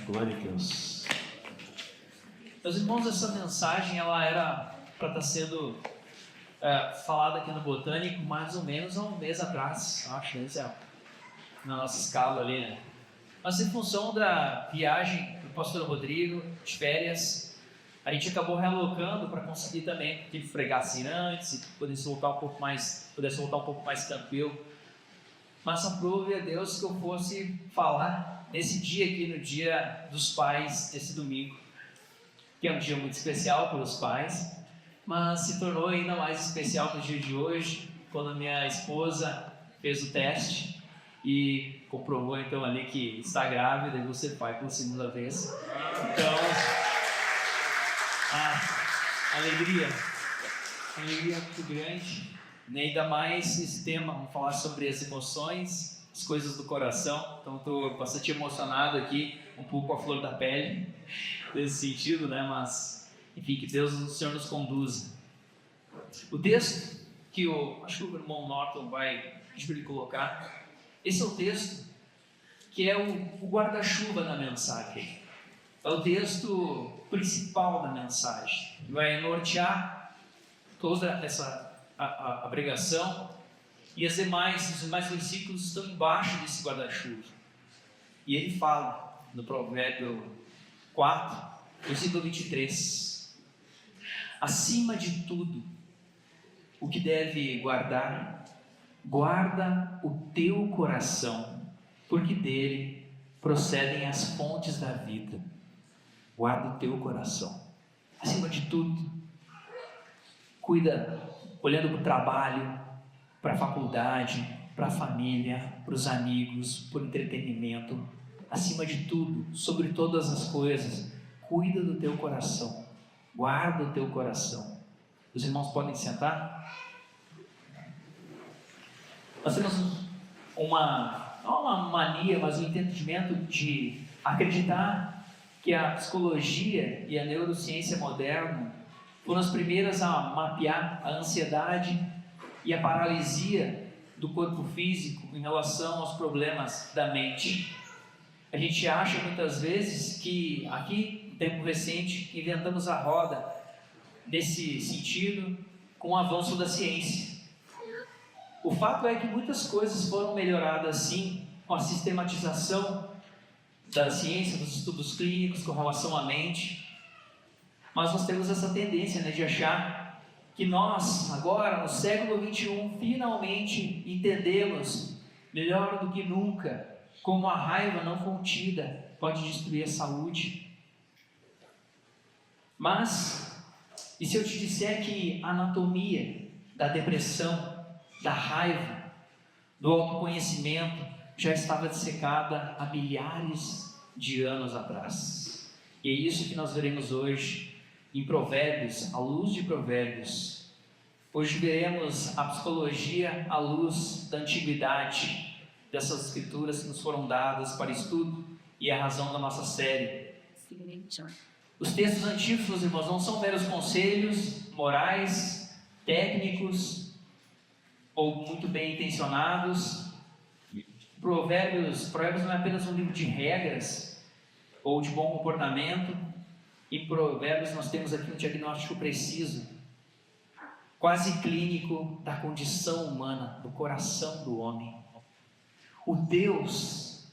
Glória a Deus. Meus irmãos, essa mensagem ela era para estar sendo falada aqui no Botânico mais ou menos há um mês atrás, acho, né, Zé? Na nossa escala ali, né? Mas em função da viagem do pastor Rodrigo, de férias, a gente acabou realocando para conseguir também que ele fregasse antes e pudesse voltar um pouco mais tranquilo. Mas aprove a Deus que eu fosse falar nesse dia aqui, no Dia dos Pais, esse domingo, que é um dia muito especial para os pais, mas se tornou ainda mais especial no dia de hoje, quando a minha esposa fez o teste e comprovou então ali que está grávida e vou ser pai pela segunda vez. Então, alegria muito grande, e ainda mais esse tema, vamos falar sobre as emoções, as coisas do coração. Então estou bastante emocionado aqui, um pouco à flor da pele, nesse sentido, né? Mas, enfim, que Deus, o Senhor nos conduza. O texto que acho que o irmão Norton vai pedir para ele colocar, esse é o texto que é o guarda-chuva da mensagem. É o texto principal da mensagem, que vai nortear toda essa a pregação, e os demais versículos estão embaixo desse guarda-chuva. E ele fala no Provérbio 4, versículo 23: acima de tudo o que deve guardar, guarda o teu coração, porque dele procedem as fontes da vida. Guarda o teu coração. Acima de tudo, cuida, olhando para o trabalho, para a faculdade, para a família, para os amigos, para o entretenimento. Acima de tudo, sobre todas as coisas, cuida do teu coração. Guarda o teu coração. Os irmãos podem sentar? Nós temos não uma mania, mas um entendimento de acreditar que a psicologia e a neurociência moderna foram as primeiras a mapear a ansiedade e a paralisia do corpo físico em relação aos problemas da mente. A gente acha muitas vezes que aqui, no tempo recente, inventamos a roda nesse sentido com o avanço da ciência. O fato é que muitas coisas foram melhoradas sim com a sistematização da ciência, dos estudos clínicos com relação à mente, mas nós temos essa tendência, né, de achar que nós, agora no século XXI, finalmente entendemos melhor do que nunca como a raiva não contida pode destruir a saúde. Mas, e se eu te disser que a anatomia da depressão, da raiva, do autoconhecimento já estava dissecada há milhares de anos atrás? E é isso que nós veremos hoje em Provérbios, à luz de Provérbios. Hoje veremos a psicologia à luz da antiguidade, dessas escrituras que nos foram dadas para estudo e a razão da nossa série. Os textos antigos, meus irmãos, não são meros conselhos morais, técnicos ou muito bem intencionados. Provérbios não é apenas um livro de regras ou de bom comportamento. Em Provérbios nós temos aqui um diagnóstico preciso, quase clínico, da condição humana, do coração do homem. O Deus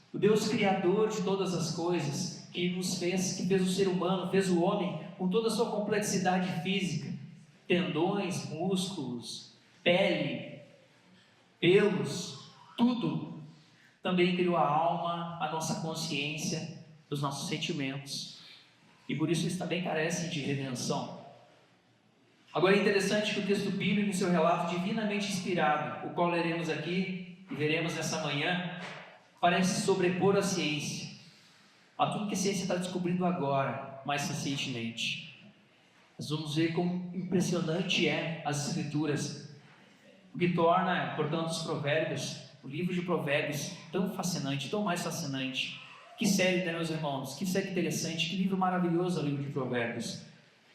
criador de todas as coisas, que fez o ser humano, fez o homem com toda a sua complexidade física, tendões, músculos, pele, pelos, tudo. Também criou a alma, a nossa consciência, os nossos sentimentos. E por isso isso também carece de redenção. Agora é interessante que o texto bíblico, em seu relato divinamente inspirado, o qual leremos aqui e veremos nessa manhã, parece sobrepor a ciência, a tudo que a ciência está descobrindo agora, mais recentemente. Nós vamos ver como impressionante é as escrituras, o que torna, portanto, os provérbios, o livro de Provérbios, tão fascinante, tão mais fascinante. Que série, né, meus irmãos? Que série interessante, que livro maravilhoso é o livro de Provérbios.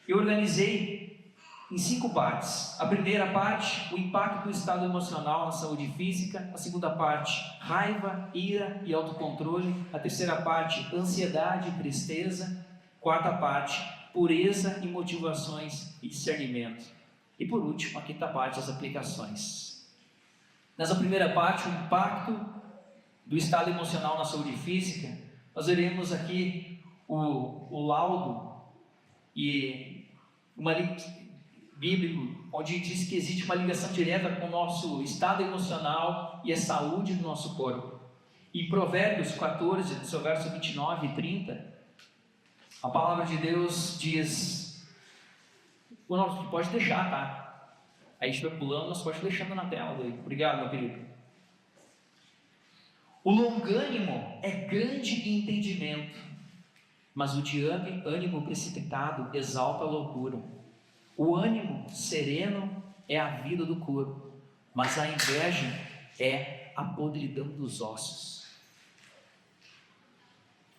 Eu organizei em 5 partes. A primeira parte, o impacto do estado emocional na saúde física. A segunda parte, raiva, ira e autocontrole. A terceira parte, ansiedade e tristeza. Quarta parte, pureza e motivações e discernimento. E por último, a quinta parte, as aplicações. Nessa primeira parte, o impacto do estado emocional na saúde física, nós veremos aqui o laudo e bíblico, onde diz que existe uma ligação direta com o nosso estado emocional e a saúde do nosso corpo. Em Provérbios 14, no seu verso 29 e 30, a palavra de Deus diz, pode deixar, tá? Aí a gente vai pulando, nós pode deixando na tela daí. Obrigado, meu querido. O longânimo é grande em entendimento, mas o de ânimo precipitado exalta a loucura. O ânimo sereno é a vida do corpo, mas a inveja é a podridão dos ossos.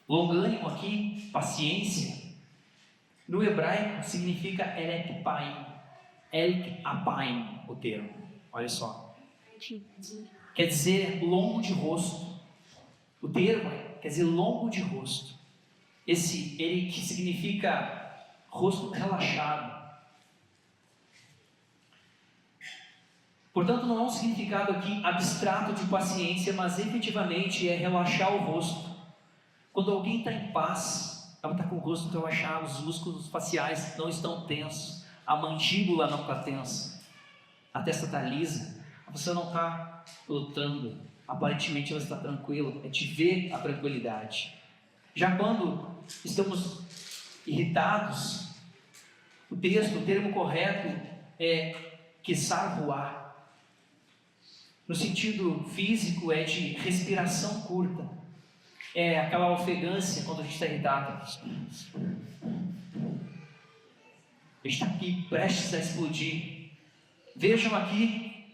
Longânimo aqui, paciência, no hebraico significa elekpaim, o termo, olha só. Quer dizer longo de rosto. O termo quer dizer longo de rosto. Ele que significa rosto relaxado. Portanto, não é um significado aqui abstrato de paciência, mas efetivamente é relaxar o rosto. Quando alguém está em paz, ela está com o rosto relaxado, os músculos faciais não estão tensos, a mandíbula não está tensa, a testa está lisa, a pessoa não está lutando, aparentemente ela está tranquila, é de ver a tranquilidade. Já quando estamos irritados, o termo correto é kesar-ruá. No sentido físico é de respiração curta, é aquela ofegância quando a gente está irritado. A gente está aqui prestes a explodir. Vejam aqui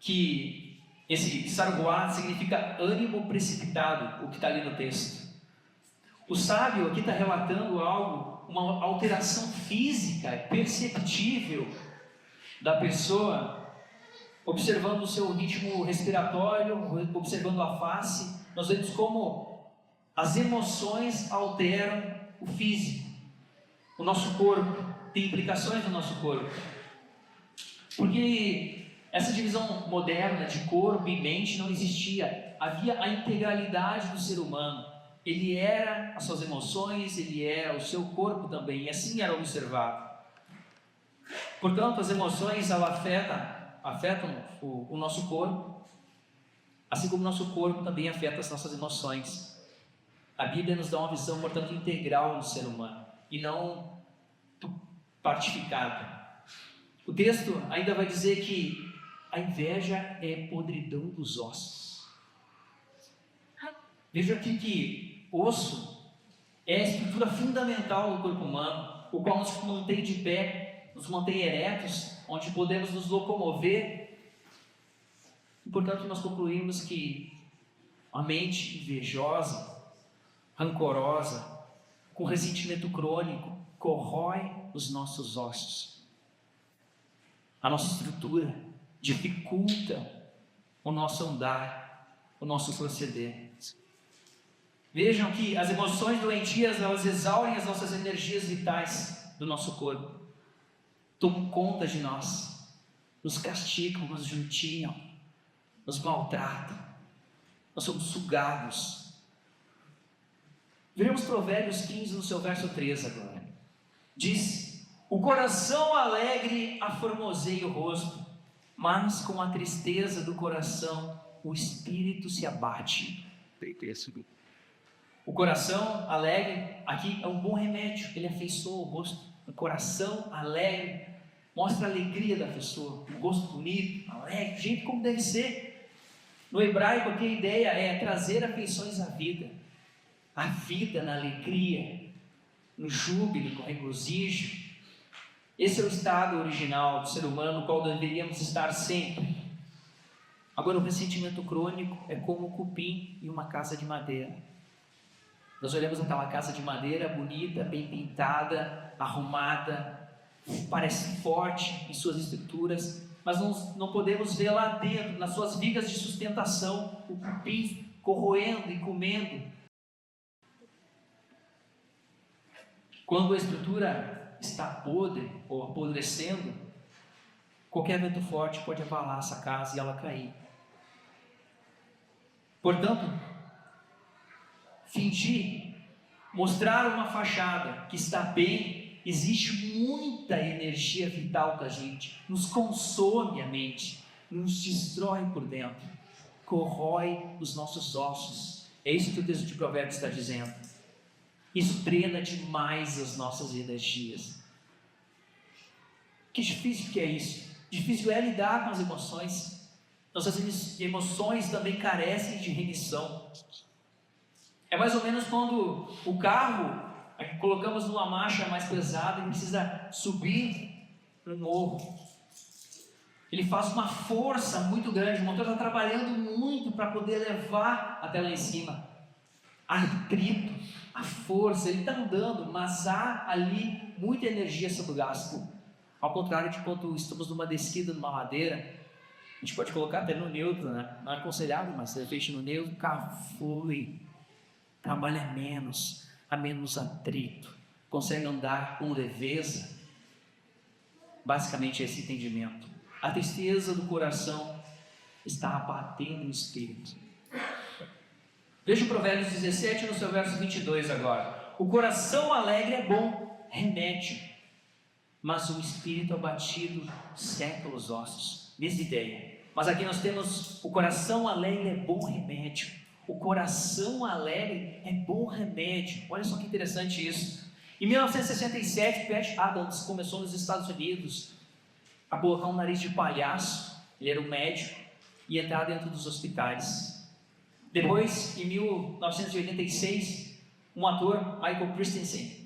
que esse sarguá significa ânimo precipitado, o que está ali no texto. O sábio aqui está relatando algo, uma alteração física perceptível da pessoa, observando o seu ritmo respiratório, observando a face. Nós vemos como as emoções alteram o físico, o nosso corpo, tem implicações no nosso corpo. Porque essa divisão moderna de corpo e mente não existia. Havia a integralidade do ser humano. Ele era as suas emoções, ele era o seu corpo também, e assim era observado. Portanto, as emoções afetam o nosso corpo, assim como o nosso corpo também afeta as nossas emoções. A Bíblia nos dá uma visão, portanto, integral do ser humano, e não partificada. O texto ainda vai dizer que a inveja é podridão dos ossos. Veja aqui que osso é a estrutura fundamental do corpo humano, o qual nos mantém de pé, nos mantém eretos, onde podemos nos locomover. E, portanto, nós concluímos que a mente invejosa, rancorosa, com ressentimento crônico, corrói os nossos ossos, a nossa estrutura, dificulta o nosso andar, o nosso proceder. Vejam que as emoções doentias, elas exaurem as nossas energias vitais do nosso corpo, tomam conta de nós, nos castigam, nos judiam, nos maltratam, nós somos sugados. Veremos Provérbios 15 no seu verso 13 agora. Diz: o coração alegre aformoseia o rosto, mas com a tristeza do coração o espírito se abate. O coração alegre aqui é um bom remédio, ele afeiçoa o rosto. O coração alegre mostra a alegria da pessoa, um rosto bonito, alegre, do jeito como deve ser. No hebraico aqui a ideia é trazer afeições à vida, a vida na alegria, no júbilo, com regozijo. Esse é o estado original do ser humano, no qual deveríamos estar sempre. Agora, o ressentimento crônico é como um cupim em uma casa de madeira. Nós olhamos aquela casa de madeira bonita, bem pintada, arrumada, parece forte em suas estruturas, mas não podemos ver lá dentro, nas suas vigas de sustentação, o cupim corroendo e comendo. Quando a estrutura está podre ou apodrecendo, qualquer vento forte pode abalar essa casa e ela cair. Portanto, fingir, mostrar uma fachada que está bem, existe muita energia vital da gente, nos consome a mente, nos destrói por dentro, corrói os nossos ossos. É isso que o texto de Provérbios está dizendo. Isso drena demais as nossas energias. Que difícil que é isso. Difícil é lidar com as emoções. Nossas emoções também carecem de remissão. É mais ou menos quando o carro, colocamos numa marcha mais pesada e precisa subir no morro. Ele faz uma força muito grande, o motor está trabalhando muito para poder levar até lá em cima. Há atrito, a força, ele está andando, mas há ali muita energia sendo gasta. Ao contrário de quando estamos numa descida, numa ladeira, a gente pode colocar até no neutro, né? Não é aconselhável, mas você fecha no neutro, o carro flui, trabalha menos, há menos atrito, consegue andar com leveza. Basicamente esse entendimento. A tristeza do coração está abatendo o espírito. Veja o Provérbios 17 no seu verso 22 agora. O coração alegre é bom remédio, mas o espírito abatido seca os ossos. Mesma ideia. Mas aqui nós temos o coração alegre é bom remédio. O coração alegre é bom remédio. Olha só que interessante isso. Em 1967, Pat Adams começou nos Estados Unidos a colocar um nariz de palhaço. Ele era um médico e entrar dentro dos hospitais. Depois, em 1986, um ator, Michael Christensen,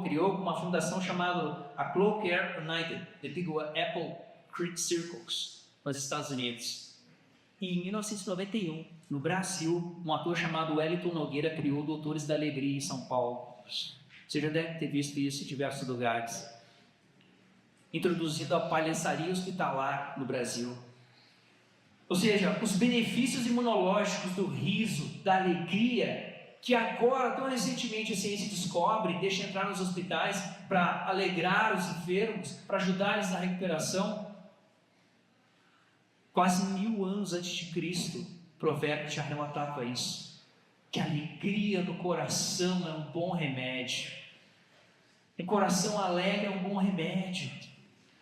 criou uma fundação chamada a Clover United, The Big Apple Creek Circles, nos Estados Unidos. E em 1991, no Brasil, um ator chamado Wellington Nogueira criou Doutores da Alegria em São Paulo. Você já deve ter visto isso em diversos lugares. Introduzido a palhaçaria hospitalar no Brasil. Ou seja, os benefícios imunológicos do riso, da alegria, que agora, tão recentemente, a ciência descobre e deixa entrar nos hospitais para alegrar os enfermos, para ajudar eles na recuperação. Quase 1000 anos antes de Cristo, Provérbios já relatava isso, que a alegria do coração é um bom remédio. O coração alegre é um bom remédio,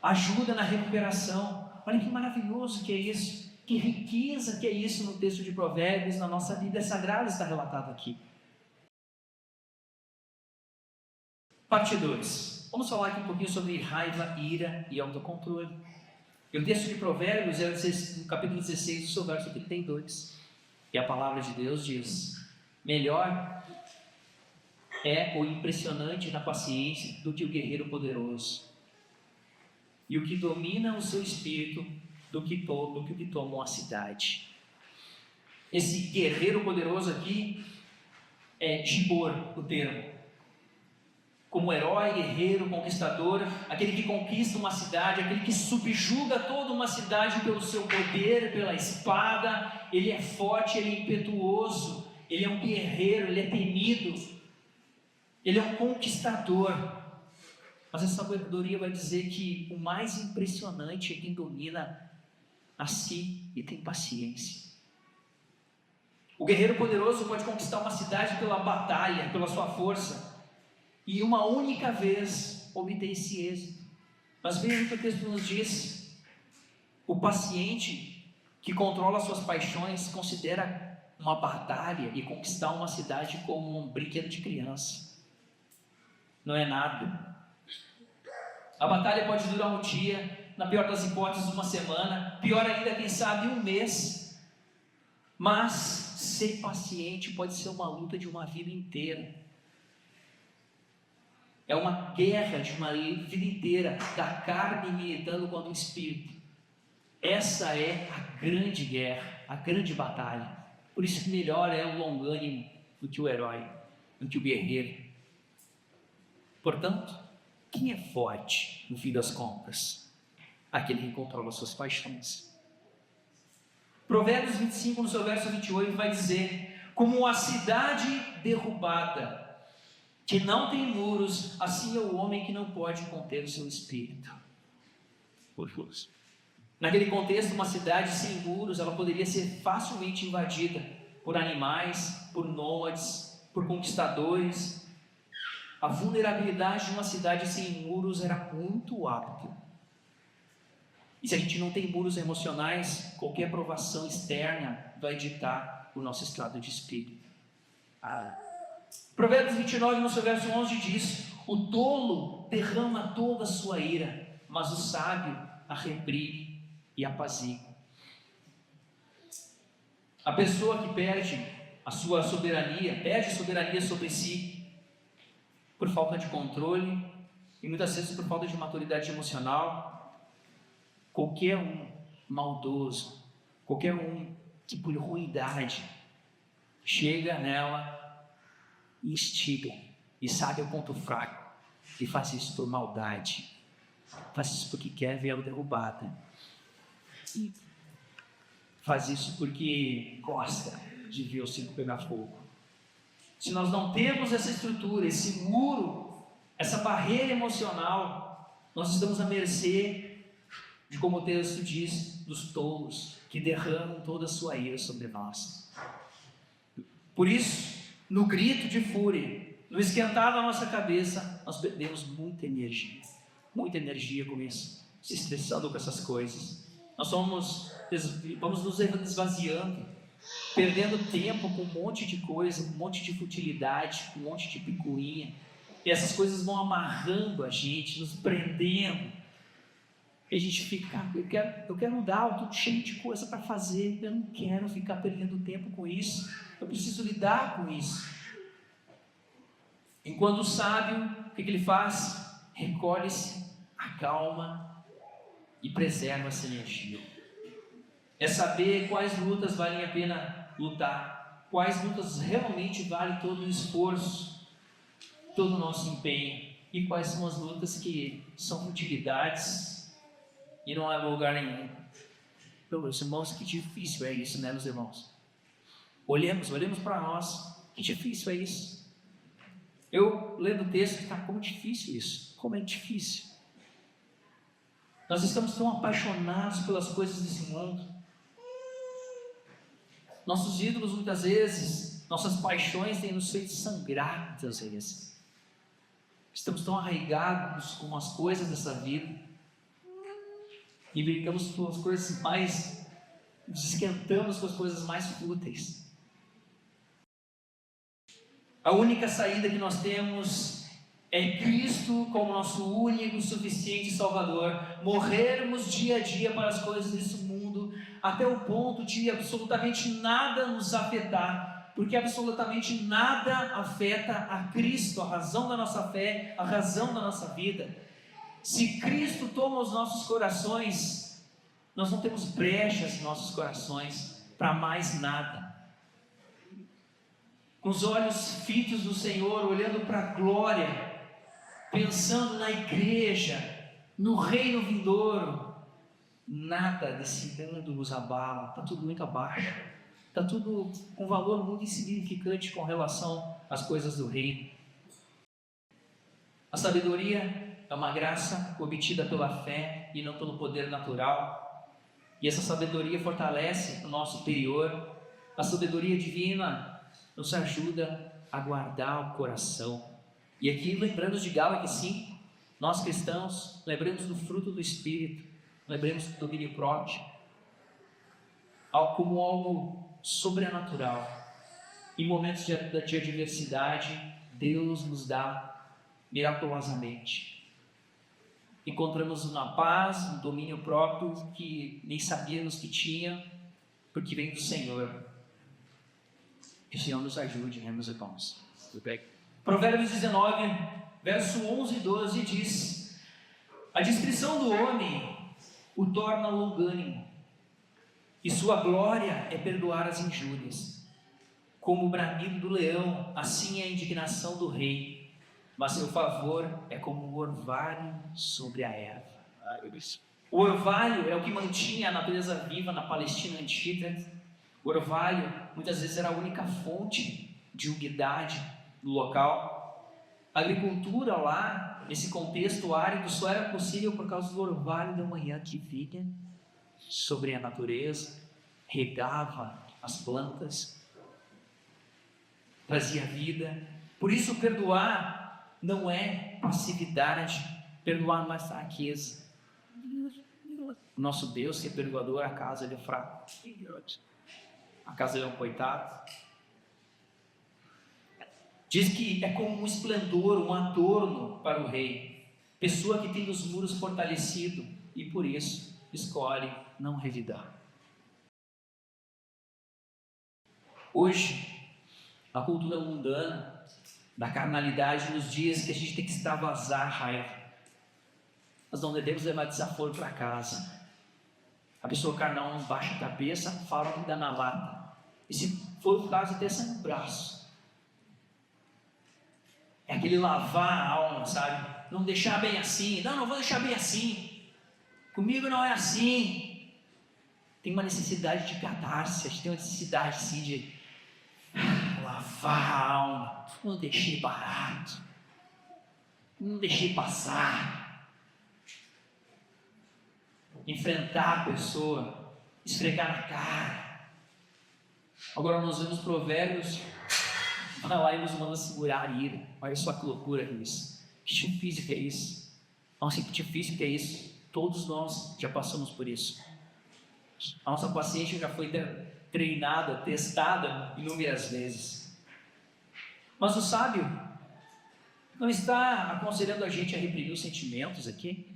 ajuda na recuperação. Olha que maravilhoso que é isso. Que riqueza que é isso no texto de Provérbios, na nossa Bíblia Sagrada está relatado aqui. Parte 2. Vamos falar aqui um pouquinho sobre raiva, ira e autocontrole. E o texto de Provérbios é no capítulo 16, do seu verso 32. E a palavra de Deus diz: melhor é o impressionante na paciência do que o guerreiro poderoso. E o que domina o seu espírito do que o que toma uma cidade. Esse guerreiro poderoso aqui é Gibor, o termo. Como herói, guerreiro, conquistador, aquele que conquista uma cidade, aquele que subjuga toda uma cidade pelo seu poder, pela espada. Ele é forte, ele é impetuoso, ele é um guerreiro, ele é temido, ele é um conquistador. Mas a sabedoria vai dizer que o mais impressionante é quem domina a si e tem paciência. O guerreiro poderoso pode conquistar uma cidade pela batalha, pela sua força, e uma única vez obter esse êxito. Mas veja o que o texto nos diz: o paciente que controla suas paixões considera uma batalha e conquistar uma cidade como um brinquedo de criança. Não é nada. A batalha pode durar um dia, na pior das hipóteses uma semana, pior ainda quem sabe um mês. Mas ser paciente pode ser uma luta de uma vida inteira. É uma guerra de uma vida inteira, da carne militando contra o espírito. Essa é a grande guerra, a grande batalha. Por isso que melhor é o longânimo do que o herói, do que o guerreiro. Portanto, Quem é forte, no fim das contas? Aquele que controla suas paixões. Provérbios 25, no seu verso 28, vai dizer: como a cidade derrubada, que não tem muros, assim é o homem que não pode conter o seu espírito. Naquele contexto, uma cidade sem muros, ela poderia ser facilmente invadida por animais, por nômades, por conquistadores. A vulnerabilidade de uma cidade sem muros era muito alta. E se a gente não tem muros emocionais, qualquer provação externa vai ditar o nosso estado de espírito. Provérbios 29, no seu verso 11 diz: o tolo derrama toda a sua ira, mas o sábio a reprime e apazigua. A pessoa que perde a sua soberania, perde a soberania sobre si, por falta de controle, e muitas vezes por falta de maturidade emocional. Qualquer um maldoso, qualquer um que por ruindade chega nela e instiga, e sabe o ponto fraco, e faz isso por maldade, faz isso porque quer ver ela derrubada, e faz isso porque gosta de ver o circo pegar fogo. Se nós não temos essa estrutura, esse muro, essa barreira emocional, nós estamos à mercê de, como o texto diz, dos tolos que derramam toda a sua ira sobre nós. Por isso, no grito de fúria, no esquentar da nossa cabeça, nós perdemos muita energia com isso, se estressando com essas coisas. Nós vamos nos esvaziando, perdendo tempo com um monte de coisa, com um monte de futilidade, com um monte de picuinha, e essas coisas vão amarrando a gente, nos prendendo, e a gente fica: eu quero mudar, eu estou cheio de coisa para fazer, eu não quero ficar perdendo tempo com isso, eu preciso lidar com isso. Enquanto o sábio, o que ele faz? Recolhe-se, acalma e preserva essa energia. É saber quais lutas valem a pena lutar, quais lutas realmente valem todo o esforço, todo o nosso empenho, e quais são as lutas que são futilidades e não levam a lugar nenhum. Meus irmãos, que difícil é isso, né, meus irmãos? Olhemos para nós, que difícil é isso. Eu lendo o texto, está como difícil isso, como é difícil. Nós estamos tão apaixonados pelas coisas desse mundo. Nossos ídolos, muitas vezes, nossas paixões têm nos feito sangrar, muitas vezes. Estamos tão arraigados com as coisas dessa vida, e brincamos com as coisas mais, nos esquentamos com as coisas mais fúteis. A única saída que nós temos é Cristo como nosso único, suficiente Salvador. Morrermos dia a dia para as coisas desse mundo, até o ponto de absolutamente nada nos afetar, porque absolutamente nada afeta a Cristo, a razão da nossa fé, a razão da nossa vida. Se Cristo toma os nossos corações, nós não temos brechas em nossos corações para mais nada. Com os olhos fitos no Senhor, olhando para a glória, pensando na igreja, no reino vindouro, nada desse mundo nos abala, está tudo muito abaixo, está tudo com valor muito insignificante com relação às coisas do reino. A sabedoria é uma graça obtida pela fé e não pelo poder natural, e essa sabedoria fortalece o nosso interior. A sabedoria divina nos ajuda a guardar o coração. E aqui lembramos de Gálatas 5, nós cristãos lembramos do fruto do Espírito, lembramos do domínio próprio, como algo sobrenatural. Em momentos de adversidade, Deus nos dá miraculosamente. Encontramos uma paz, um domínio próprio que nem sabíamos que tinha, porque vem do Senhor. Que o Senhor nos ajude, né, meus irmãos? Provérbios 19, verso 11 e 12 diz: a discrição do homem o torna longânimo, e sua glória é perdoar as injúrias. Como o bramido do leão, assim é a indignação do rei. mas seu favor é como o orvalho sobre a erva. O orvalho é o que mantinha a natureza viva na Palestina antiga. O orvalho muitas vezes era a única fonte de umidade no local. A agricultura lá, nesse contexto árido, só era possível por causa do orvalho da manhã que vinha sobre a natureza, regava as plantas, trazia vida. Por isso perdoar não é passividade, perdoar não é fraqueza. O nosso Deus, que é perdoador, acaso ele é fraco, acaso ele é um coitado. Diz que é como um esplendor, um adorno para o rei, pessoa que tem os muros fortalecidos e por isso escolhe não revidar. Hoje, a cultura mundana da carnalidade nos diz que a gente tem que extravasar a raiva. Nós não devemos levar desaforo para casa. A pessoa carnal não baixa a cabeça, fala que dá na lata. E se for o caso, até sai no braço. É aquele lavar a alma, sabe? Não deixar bem assim. Não vou deixar bem assim. Comigo não é assim. Tem uma necessidade de catarse. A gente tem uma necessidade sim de lavar a alma. Não deixei barato. Não deixei passar. Enfrentar a pessoa, esfregar na cara. Agora nós vemos Provérbios, lá e nos manda segurar a ira. Olha só que loucura que é isso. Que difícil que é isso. Nossa, que difícil que é isso. Todos nós já passamos por isso. A nossa paciência já foi treinada, testada inúmeras vezes. Mas o sábio não está aconselhando a gente a reprimir os sentimentos aqui.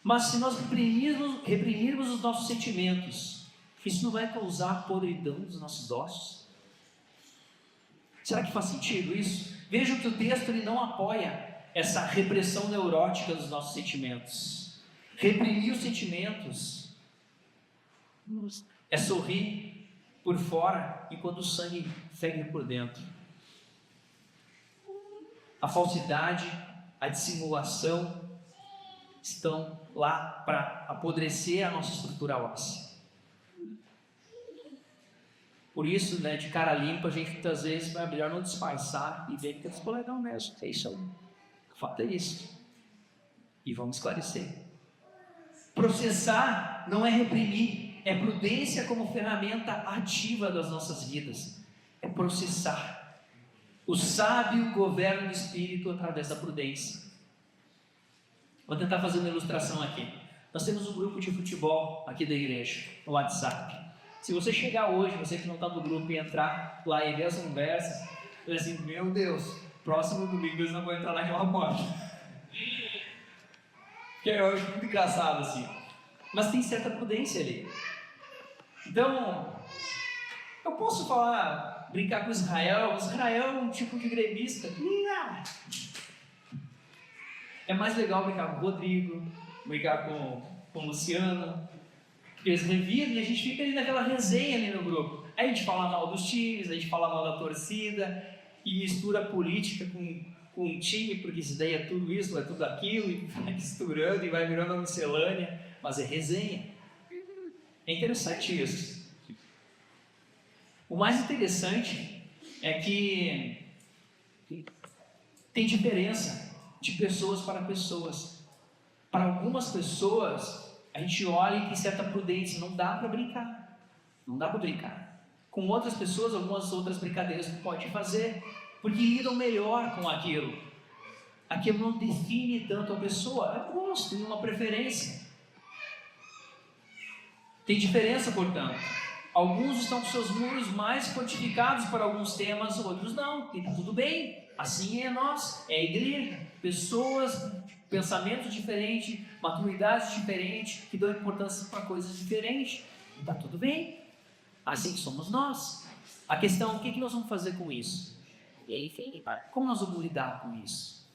Mas se nós reprimirmos os nossos sentimentos, isso não vai causar podridão nos nossos ossos? Será que faz sentido isso? Vejam que o texto ele não apoia essa repressão neurótica dos nossos sentimentos. Reprimir os sentimentos é sorrir por fora enquanto o sangue ferve por dentro. A falsidade, a dissimulação estão lá para apodrecer a nossa estrutura óssea. Por isso, de cara limpa, a gente muitas vezes é melhor não disfarçar e ver que ficou legal mesmo. É isso aí. O fato é isso. E vamos esclarecer. Processar não é reprimir, é prudência como ferramenta ativa das nossas vidas. É processar. O sábio governa o espírito através da prudência. Vou tentar fazer uma ilustração aqui. Nós temos um grupo de futebol aqui da igreja, no WhatsApp. Se você chegar hoje, você que não está no grupo, e entrar lá e ver as conversas, você assim, meu Deus, próximo domingo eles não vão entrar naquela porta. Que eu acho muito engraçado assim. Mas tem certa prudência ali. Então, eu posso brincar com Israel. Israel é um tipo de gremista. É mais legal brincar com o Rodrigo, brincar com o Luciano, porque eles reviram e a gente fica ali naquela resenha ali no grupo. Aí a gente fala mal dos times, a gente fala mal da torcida, e mistura política com o time, porque isso daí é tudo isso, é tudo aquilo, e vai misturando e vai virando uma miscelânea, mas é resenha. É interessante isso. O mais interessante é que tem diferença de pessoas para pessoas. Para algumas pessoas, a gente olha e tem certa prudência, não dá para brincar. Não dá para brincar. Com outras pessoas, algumas outras brincadeiras que pode fazer, porque lidam melhor com aquilo. Aquilo não define tanto a pessoa, é gosto, uma preferência. Tem diferença, portanto. Alguns estão com seus muros mais fortificados para alguns temas, outros não, e está tudo bem. Assim é nós, é a igreja, pessoas, pensamentos diferentes, maturidades diferentes, que dão importância para coisas diferentes, está tudo bem. Assim que somos nós. A questão é o que nós vamos fazer com isso? E aí, como nós vamos lidar com isso?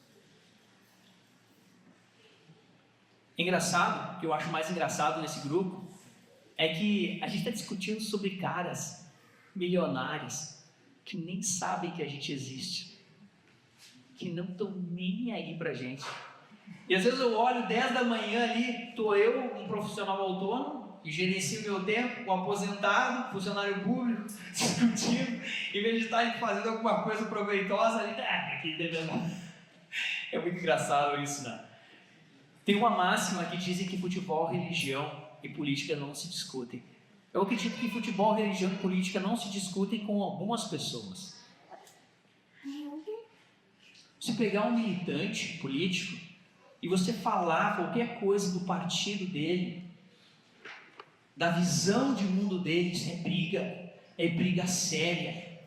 Engraçado, o que eu acho mais engraçado nesse grupo, é que a gente está discutindo sobre caras milionários que nem sabem que a gente existe. que não estão nem aí para a gente. E às vezes eu olho 10 da manhã ali, estou eu, um profissional autônomo, que gerencio meu tempo, um aposentado, funcionário público, discutindo, em vez de estar fazendo alguma coisa proveitosa ali, aqui devendo. É muito engraçado isso, né? Tem uma máxima que dizem que futebol, religião e política não se discutem. Eu acredito que futebol, religião e política não se discutem com algumas pessoas. Se pegar um militante político e você falar qualquer coisa do partido dele, da visão de mundo dele, isso é briga séria.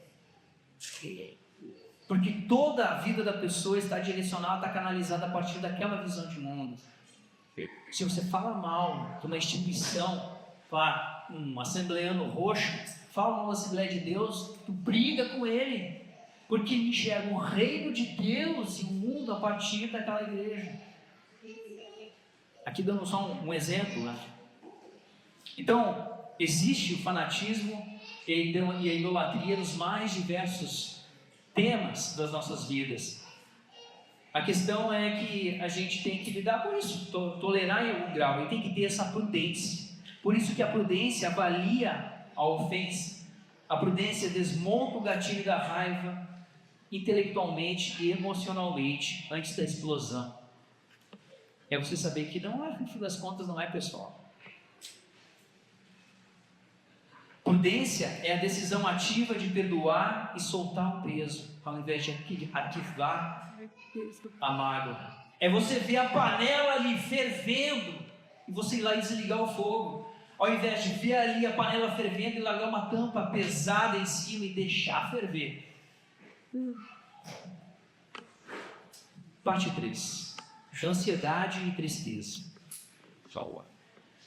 Porque toda a vida da pessoa está direcionada, está canalizada a partir daquela visão de mundo. Se você fala mal de uma instituição, um assembleano roxo, fala mal da Assembleia de Deus, tu briga com ele, porque ele enxerga o reino de Deus e o mundo a partir daquela igreja. Aqui dando só um exemplo, né? Então, existe o fanatismo e a idolatria nos mais diversos temas das nossas vidas. A questão é que a gente tem que lidar com isso, tolerar em algum grau, e tem que ter essa prudência. Por isso que a prudência avalia a ofensa. A prudência desmonta o gatilho da raiva intelectualmente e emocionalmente antes da explosão. É você saber que não é, no fim das contas, não é pessoal. Prudência é a decisão ativa de perdoar e soltar o peso, ao invés de arquivar a mágoa. É você ver a panela ali fervendo e você ir lá e desligar o fogo, ao invés de ver ali a panela fervendo e largar uma tampa pesada em cima e deixar ferver. Parte 3. Ansiedade e tristeza.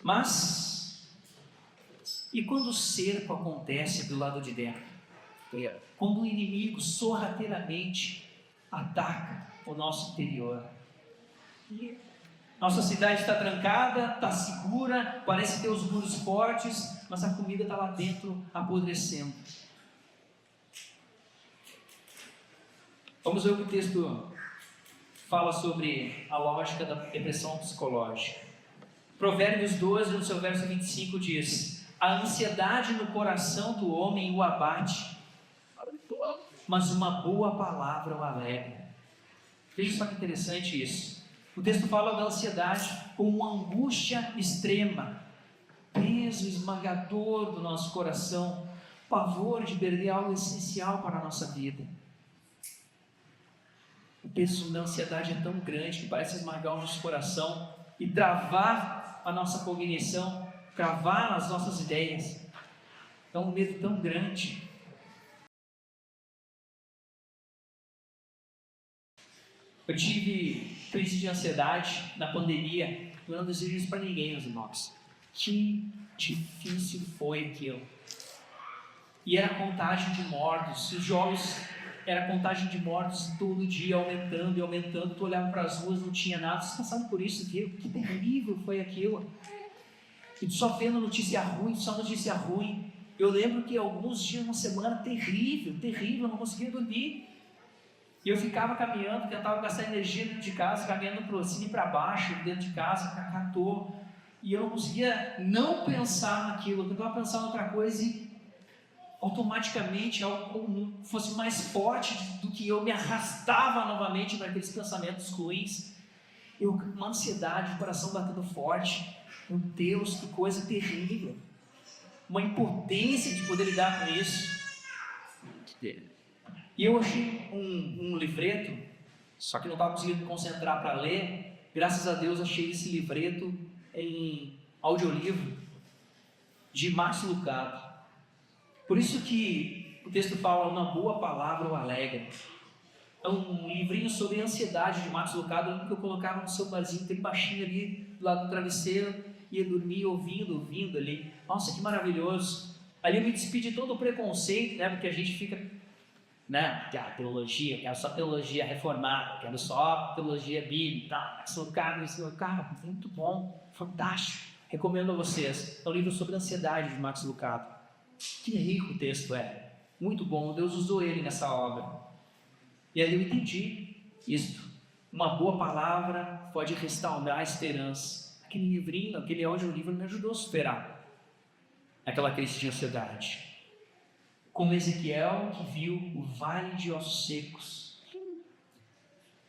Mas, e quando o cerco acontece do lado de dentro? Quando o inimigo sorrateiramente ataca o nosso interior. Nossa cidade está trancada, está segura, parece ter os muros fortes, mas a comida está lá dentro apodrecendo. Vamos ver o que o texto fala sobre a lógica da depressão psicológica. Provérbios 12, no seu verso 25, diz: a ansiedade no coração do homem o abate, mas uma boa palavra o alegra. Veja só que interessante isso. O texto fala da ansiedade como uma angústia extrema, peso esmagador do nosso coração, pavor de perder algo essencial para a nossa vida. O peso da ansiedade é tão grande que parece esmagar o nosso coração e travar a nossa cognição, travar as nossas ideias. É um medo tão grande. Eu tive crise de ansiedade na pandemia. Eu não desejo isso para ninguém, meus irmãos. Que difícil foi aquilo. E era contagem de mortos. Os jogos era contagem de mortos todo dia, aumentando e aumentando. Tu olhava para as ruas, não tinha nada. Vocês passaram por isso, viu? Que terrível foi aquilo. E tu só vendo notícia ruim, só notícia ruim. Eu lembro que alguns dias, uma semana terrível, terrível, eu não conseguia dormir. E eu ficava caminhando, tentava gastar energia dentro de casa, caminhando para cima e para baixo, dentro de casa, à toa. E eu não conseguia não pensar naquilo, eu tentava pensar em outra coisa e automaticamente algo fosse mais forte do que eu, me arrastava novamente para aqueles pensamentos ruins. Uma ansiedade, o coração batendo forte. Meu Deus, que coisa terrível. Uma impotência de poder lidar com isso. E eu achei um livreto, só que não estava conseguindo me concentrar para ler. Graças a Deus achei esse livreto em audiolivro de Max Lucado. Por isso que o texto fala: uma boa palavra o alegra. É um livrinho sobre ansiedade de Max Lucado, que eu colocava no celularzinho, bem baixinho ali do lado do travesseiro, ia dormir ouvindo ali. Nossa, que maravilhoso. Ali eu me despedi de todo o preconceito, né? Porque a gente fica, né? Teologia, quero só teologia reformada, quero só teologia bíblica, Max Lucado, cara, muito bom, fantástico. Recomendo a vocês. É um livro sobre ansiedade de Max Lucado. Que rico o texto é, muito bom. Deus usou ele nessa obra. E ali eu entendi isto. Uma boa palavra pode restaurar a esperança. Aquele livrinho, aquele audiolivro me ajudou a superar aquela crise de ansiedade. Como Ezequiel, que viu o vale de ossos secos.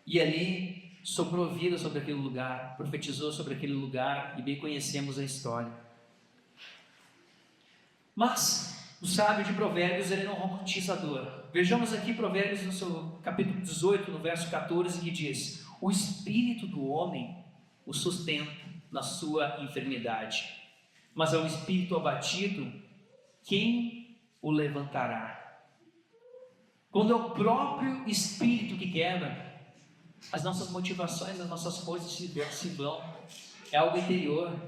E ali soprou vida sobre aquele lugar, profetizou sobre aquele lugar, e bem conhecemos a história. Mas o sábio de Provérbios, ele não romantiza a dor. Vejamos aqui Provérbios no seu capítulo 18, no verso 14, que diz: o espírito do homem o sustenta na sua enfermidade, mas ao espírito abatido, quem o levantará? Quando é o próprio espírito que quebra, as nossas motivações, as nossas forças se vão. É algo interior.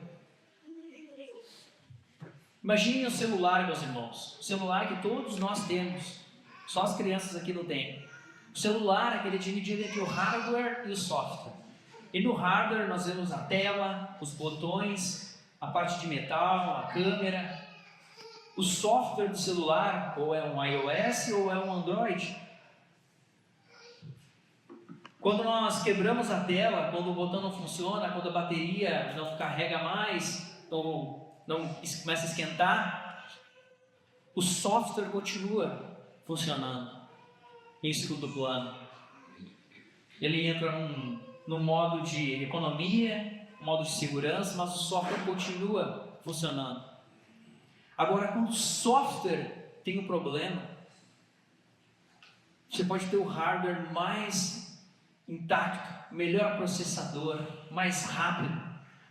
Imaginem o celular, meus irmãos. O celular que todos nós temos. Só as crianças aqui não têm. O celular, aquele dividido entre o hardware e o software. E no hardware nós vemos a tela, os botões, a parte de metal, a câmera. O software do celular, ou é um iOS ou é um Android. Quando nós quebramos a tela, quando o botão não funciona, quando a bateria não carrega mais, ou não começa a esquentar, o software continua funcionando em segundo plano. Ele entra num modo de economia, modo de segurança, mas o software continua funcionando. Agora, quando o software tem um problema, você pode ter o hardware mais intacto, melhor processador, mais rápido,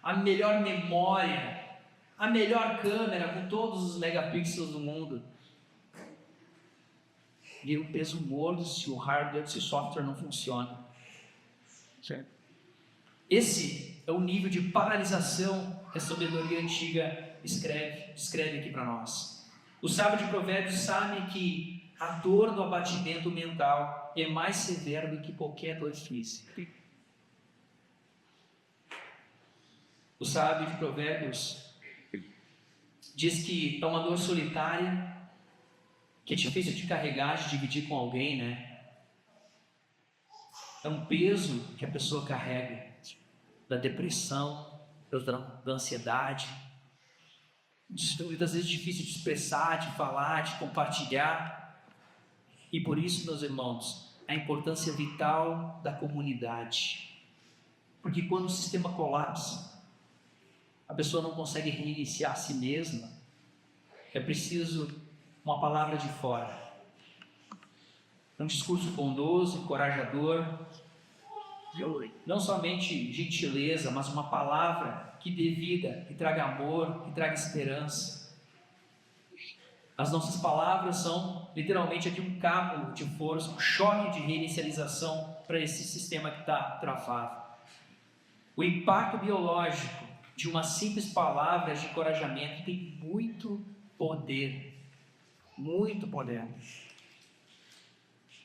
a melhor memória, a melhor câmera com todos os megapixels do mundo. Vira um peso morto se o hardware, se o software não funciona. Certo. Esse é o nível de paralisação que a sabedoria antiga descreve aqui para nós. O sábio de Provérbios sabe que a dor do abatimento mental é mais severa do que qualquer dor física. O sábio de Provérbios diz que é uma dor solitária, que é difícil de carregar, de dividir com alguém, né? É um peso que a pessoa carrega, da depressão, da ansiedade. Muitas vezes é difícil de expressar, de falar, de compartilhar. E por isso, meus irmãos, a importância vital da comunidade. Porque quando o sistema colapsa, a pessoa não consegue reiniciar a si mesma, é preciso uma palavra de fora. Um discurso bondoso, encorajador, não somente gentileza, mas uma palavra que dê vida, que traga amor, que traga esperança. As nossas palavras são literalmente aqui um cabo de força, um choque de reinicialização para esse sistema que está travado. O impacto biológico de uma simples palavra de encorajamento tem muito poder. Muito poder.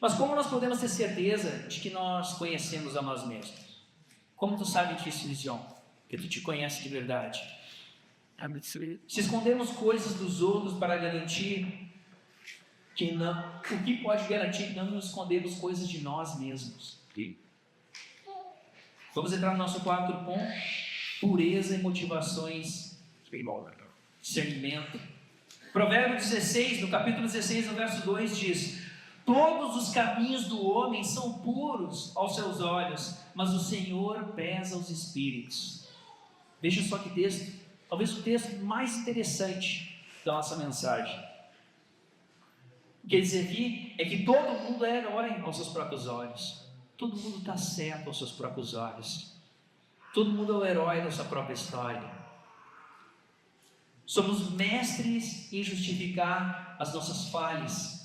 Mas como nós podemos ter certeza de que nós conhecemos a nós mesmos? Como tu sabe disso, Lision? Que tu te conhece de verdade. Se escondemos coisas dos outros para garantir que não, o que pode garantir que não nos escondemos coisas de nós mesmos? Vamos entrar no nosso quarto ponto: pureza e motivações, discernimento. Provérbios 16, no capítulo 16, no verso 2 diz: todos os caminhos do homem são puros aos seus olhos, mas o Senhor pesa os espíritos. Veja só que texto, talvez o texto mais interessante da nossa mensagem. O que quer dizer aqui é que todo mundo é herói aos seus próprios olhos. Todo mundo está certo aos seus próprios olhos. Todo mundo é o herói da sua própria história. Somos mestres em justificar as nossas falhas.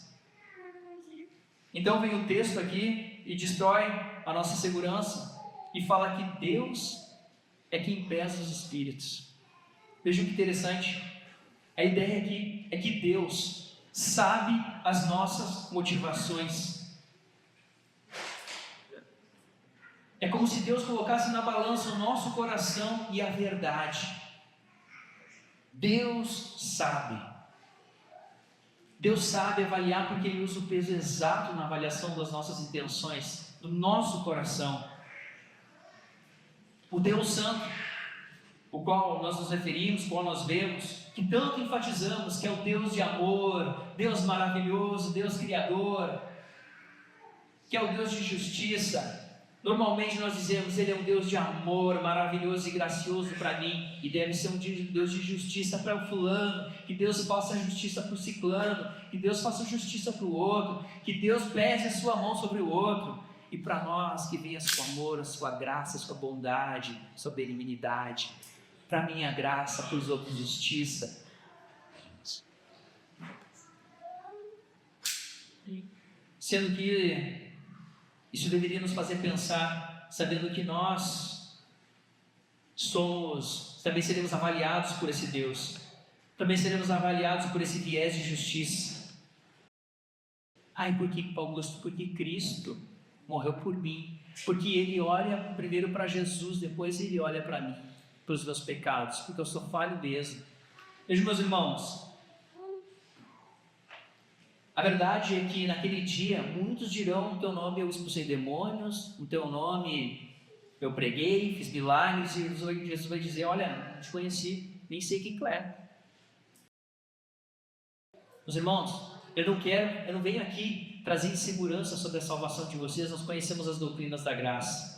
Então vem o texto aqui e destrói a nossa segurança e fala que Deus é quem pesa os espíritos. Vejam que interessante. A ideia aqui é que Deus sabe as nossas motivações. É como se Deus colocasse na balança o nosso coração e a verdade. Deus sabe. Deus sabe avaliar porque Ele usa o peso exato na avaliação das nossas intenções, do nosso coração. O Deus Santo, o qual nós nos referimos, o qual nós vemos, que tanto enfatizamos que é o Deus de amor, Deus maravilhoso, Deus criador, que é o Deus de justiça. Normalmente nós dizemos, Ele é um Deus de amor, maravilhoso e gracioso para mim, e deve ser um Deus de justiça para o fulano, que Deus faça justiça para o ciclano, que Deus faça justiça para o outro, que Deus pese a sua mão sobre o outro, e para nós que venha seu amor, a sua graça, a sua bondade, a sua benignidade, para mim a graça, para os outros justiça. Sendo que isso deveria nos fazer pensar, sabendo que nós também seremos avaliados por esse Deus, também seremos avaliados por esse viés de justiça. Por que, Augusto? Porque Cristo morreu por mim, porque Ele olha primeiro para Jesus, depois Ele olha para mim, para os meus pecados, porque eu sou falho mesmo. Vejam, meus irmãos, a verdade é que naquele dia muitos dirão: no teu nome eu expulsei demônios, no teu nome eu preguei, fiz milagres, e Jesus vai dizer: olha, não te conheci, nem sei quem tu é. Meus irmãos, eu não venho aqui trazer insegurança sobre a salvação de vocês, nós conhecemos as doutrinas da graça.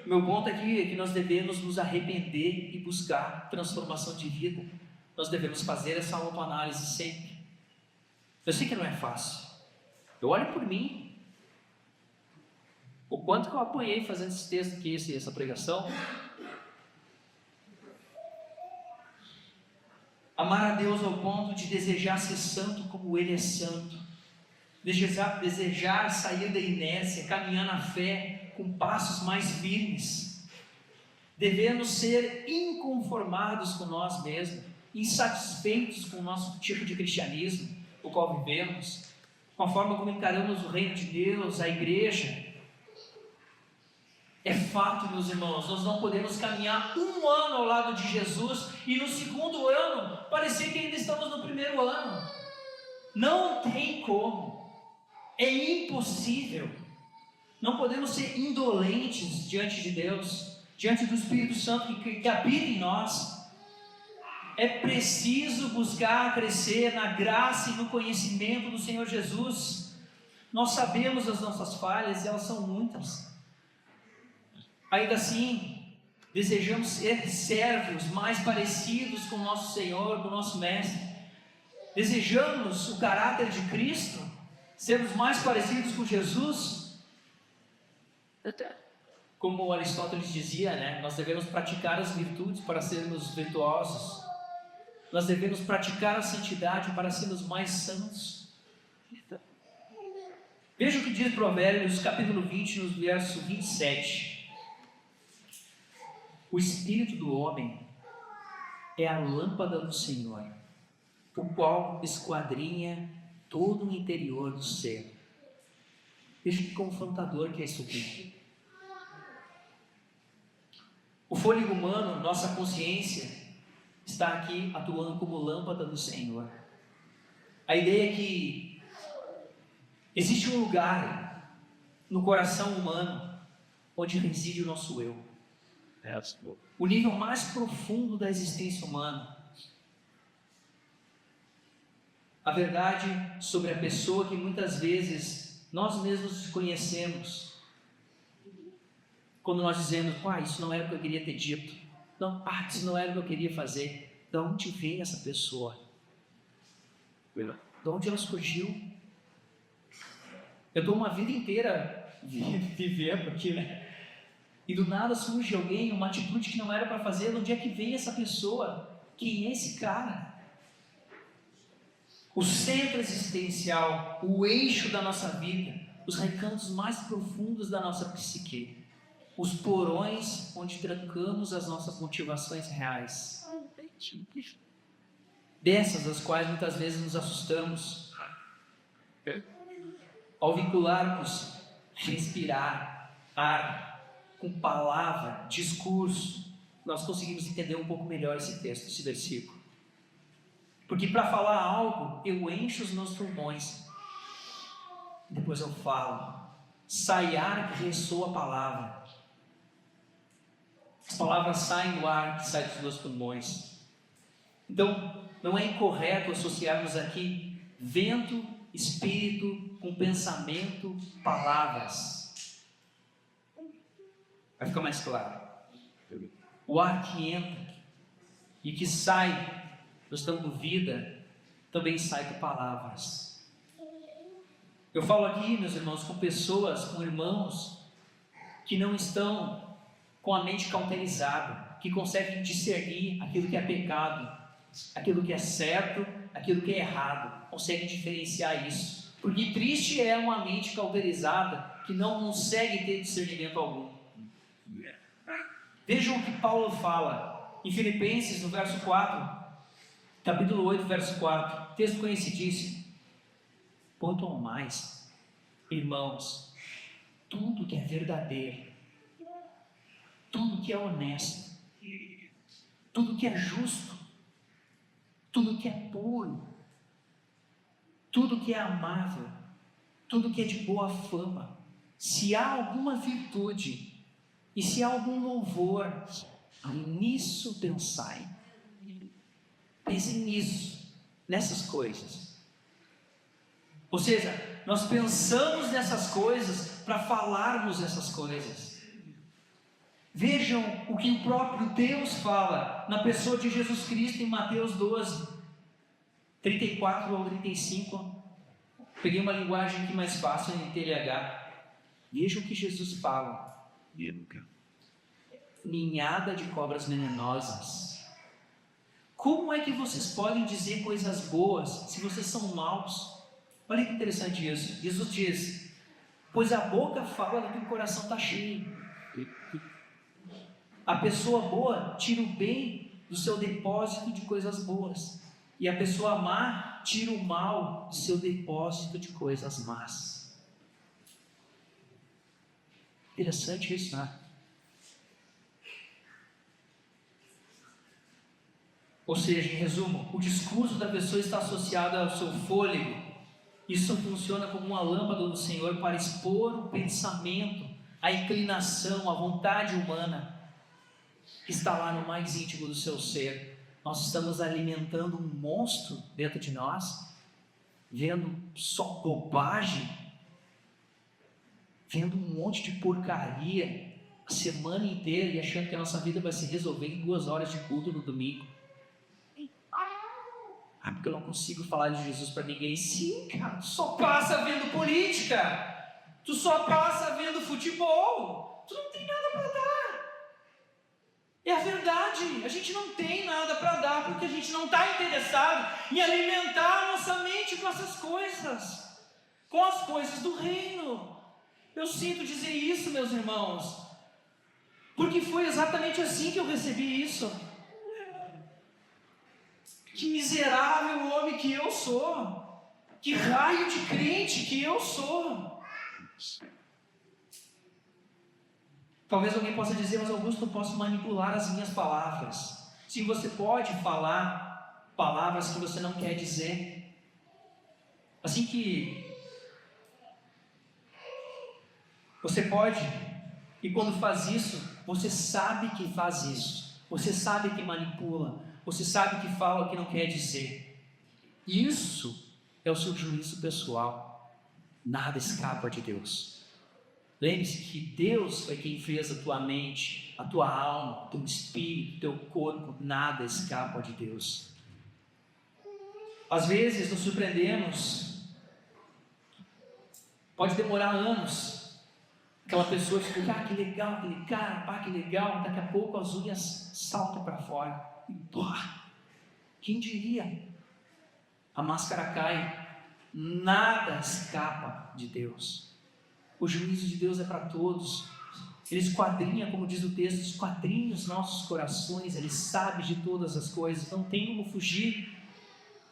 Meu ponto aqui é que nós devemos nos arrepender e buscar transformação de vida. Nós devemos fazer essa autoanálise sempre. Eu sei que não é fácil. Eu olho por mim. O quanto que eu apanhei fazendo esse texto aqui, essa pregação. Amar a Deus ao ponto de desejar ser santo como Ele é santo. Desejar sair da inércia, caminhar na fé com passos mais firmes. Devemos ser inconformados com nós mesmos, insatisfeitos com o nosso tipo de cristianismo, o qual vivemos, com a forma como encaramos o reino de Deus, a igreja. É fato, meus irmãos, nós não podemos caminhar um ano ao lado de Jesus e no segundo ano parecer que ainda estamos no primeiro ano. Não tem como, é impossível. Não podemos ser indolentes diante de Deus, diante do Espírito Santo que habita em nós. É preciso buscar crescer na graça e no conhecimento do Senhor Jesus. Nós sabemos as nossas falhas e elas são muitas. Ainda assim, desejamos ser servos mais parecidos com o nosso Senhor, com o nosso Mestre. Desejamos o caráter de Cristo, sermos mais parecidos com Jesus. Como Aristóteles dizia, nós devemos praticar as virtudes para sermos virtuosos. Nós devemos praticar a santidade para sermos mais santos. Veja o que diz Provérbios, capítulo 20, no verso 27. O espírito do homem é a lâmpada do Senhor, o qual esquadrinha todo o interior do ser. Veja que confrontador que é isso aqui. O fôlego humano, nossa consciência, está aqui atuando como lâmpada do Senhor. A ideia é que existe um lugar no coração humano onde reside o nosso eu. O nível mais profundo da existência humana. A verdade sobre a pessoa que muitas vezes nós mesmos desconhecemos. Quando nós dizemos: isso não era o que eu queria ter dito. Não, isso não era o que eu queria fazer. De onde veio essa pessoa? De onde ela surgiu? Eu estou uma vida inteira vivendo aqui, E do nada surge alguém, uma atitude que não era para fazer. De onde é que vem essa pessoa? Quem é esse cara? O centro existencial, o eixo da nossa vida, os recantos mais profundos da nossa psique, os porões onde trancamos as nossas motivações reais, dessas as quais muitas vezes nos assustamos. Ao vincularmos respirar, ar, com palavra, discurso, nós conseguimos entender um pouco melhor esse texto, esse versículo. Porque para falar algo, eu encho os meus pulmões. Depois eu falo. Sai ar que ressoa a palavra. As palavras saem do ar que sai dos meus pulmões. Então, não é incorreto associarmos aqui vento, espírito, com pensamento, palavras. Vai ficar mais claro. O ar que entra e que sai, nós dando vida, também sai com palavras. Eu falo aqui, meus irmãos, com pessoas, com irmãos que não estão com a mente cauterizada, que conseguem discernir aquilo que é pecado, aquilo que é certo, aquilo que é errado, conseguem diferenciar isso. Porque triste é uma mente cauterizada que não consegue ter discernimento algum. Vejam o que Paulo fala em Filipenses, no verso 4, capítulo 8, verso 4, texto conhecidíssimo. Quanto ao mais, irmãos, tudo que é verdadeiro, tudo que é honesto, tudo que é justo, tudo que é puro, tudo que é amável, tudo que é de boa fama, se há alguma virtude e se há algum louvor, nisso pensai. Pensem nisso, nessas coisas. Ou seja, nós pensamos nessas coisas para falarmos essas coisas. Vejam o que o próprio Deus fala na pessoa de Jesus Cristo em Mateus 12, 34 ao 35. Peguei uma linguagem aqui mais fácil em TLH. Vejam o que Jesus fala. Ninhada de cobras venenosas. Como é que vocês podem dizer coisas boas se vocês são maus? Olha que interessante isso. Jesus diz: pois a boca fala do que o coração está cheio. A pessoa boa tira o bem do seu depósito de coisas boas, e a pessoa má tira o mal do seu depósito de coisas más. Interessante isso, né? Ou seja, em resumo, o discurso da pessoa está associado ao seu fôlego. Isso funciona como uma lâmpada do Senhor para expor o pensamento, a inclinação, a vontade humana que está lá no mais íntimo do seu ser. Nós estamos alimentando um monstro dentro de nós, vendo só bobagem, vendo um monte de porcaria a semana inteira e achando que a nossa vida vai se resolver em 2 horas de culto no domingo. Porque eu não consigo falar de Jesus para ninguém. Sim, cara, tu só passa vendo política, tu só passa vendo futebol, tu não tem nada para dar. É a verdade, a gente não tem nada para dar, porque a gente não está interessado em alimentar a nossa mente com essas coisas, com as coisas do reino. Eu sinto dizer isso, meus irmãos, porque foi exatamente assim que eu recebi isso. Que miserável homem que eu sou, que raio de crente que eu sou. Talvez alguém possa dizer: mas Augusto, eu posso manipular as minhas palavras. Sim, você pode falar palavras que você não quer dizer. Assim que você pode, e quando faz isso, você sabe que faz isso, você sabe que manipula, você sabe que fala o que não quer dizer. Isso é o seu juízo pessoal. Nada escapa de Deus. Lembre-se que Deus foi quem fez a tua mente, a tua alma, o teu espírito, o teu corpo. Nada escapa de Deus. Às vezes nos surpreendemos. Pode demorar anos. Aquela pessoa fica: que legal, aquele cara, que legal. Daqui a pouco as unhas saltam para fora. Quem diria? A máscara cai. Nada escapa de Deus. O juízo de Deus é para todos. Ele esquadrinha, como diz o texto, esquadrinha os nossos corações. Ele sabe de todas as coisas. Não tem como fugir.